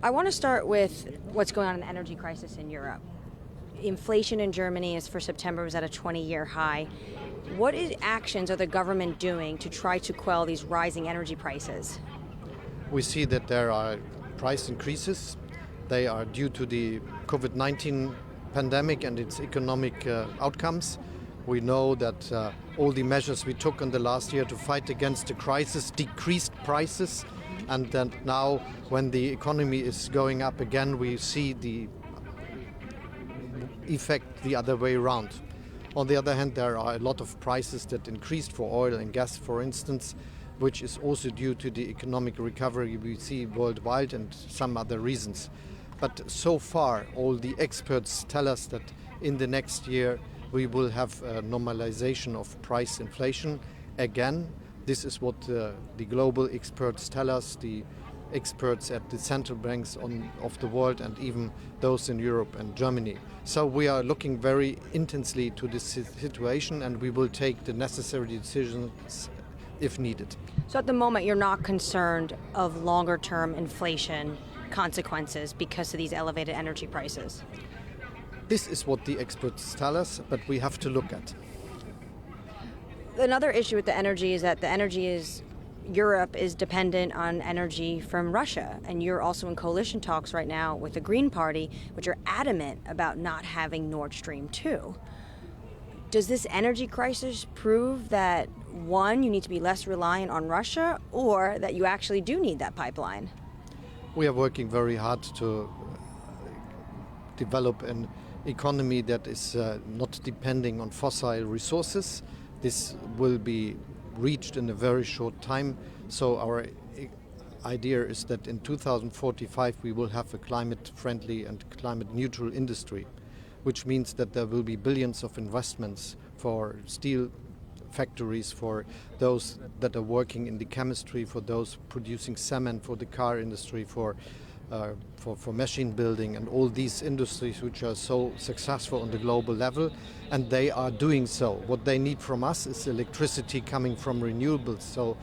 I want to start with what's going on in the energy crisis in Europe. Inflation in Germany is for September was at a 20-year high. What actions are the government doing to try to quell these rising energy prices? We see that there are price increases. They are due to the COVID-19 pandemic and its economic outcomes. We know that all the measures we took in the last year to fight against the crisis decreased prices, and then now when the economy is going up again, we see the effect the other way around. On the other hand, there are a lot of prices that increased for oil and gas, for instance, which is also due to the economic recovery we see worldwide and some other reasons. But so far, all the experts tell us that in the next year we will have a normalization of price inflation again. This is what the global experts tell us, the experts at the central banks of the world and even those in Europe and Germany. So we are looking very intensely to this situation, and we will take the necessary decisions if needed. So at the moment, you're not concerned of longer-term inflation consequences because of these elevated energy prices? This is what the experts tell us, but we have to look at. Another issue with the energy is that Europe is dependent on energy from Russia, and you're also in coalition talks right now with the Green Party, which are adamant about not having Nord Stream 2. Does this energy crisis prove that, one, you need to be less reliant on Russia, or that you actually do need that pipeline? We are working very hard to develop an economy that is not depending on fossil resources. This will be reached in a very short time. So our idea is that in 2045 we will have a climate-friendly and climate-neutral industry, which means that there will be billions of investments for steel factories, for those that are working in the chemistry, for those producing cement for the car industry, for machine building and all these industries which are so successful on the global level, and they are doing so. What they need from us is electricity coming from renewables. So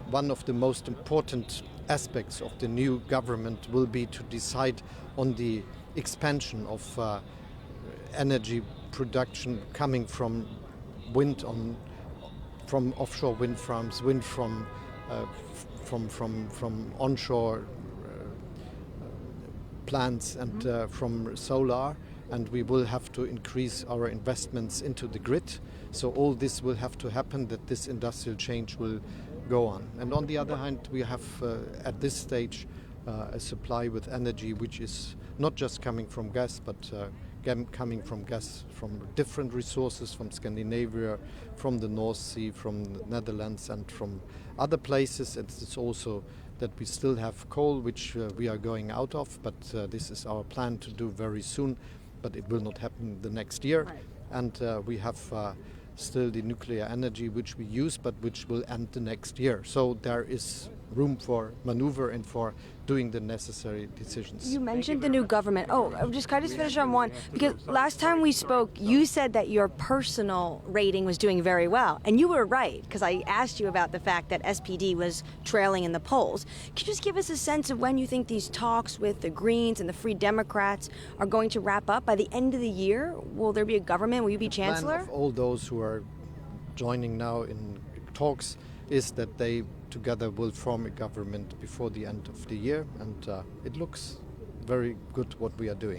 one of the most important aspects of the new government will be to decide on the expansion of energy production coming from wind from offshore wind farms, wind from onshore plants and from solar, and we will have to increase our investments into the grid. So all this will have to happen, that this industrial change will go on. And on the other hand, we have at this stage a supply with energy which is not just coming from gas, but coming from gas from different resources, from Scandinavia, from the North Sea, from the Netherlands and from other places. It's also that we still have coal, which we are going out of, but this is our plan to do very soon, but it will not happen the next year. Right. And we have still the nuclear energy, which we use, but which will end the next year. So there is room for maneuver and for doing the necessary decisions. You mentioned the new government. Can I just finish on one? Because last time we spoke, you said that your personal rating was doing very well. And you were right, because I asked you about the fact that SPD was trailing in the polls. Could you just give us a sense of when you think these talks with the Greens and the Free Democrats are going to wrap up? By the end of the year, will there be a government? Will you be chancellor? The plan of all those who are joining now in talks is that they together will form a government before the end of the year, and it looks very good what we are doing.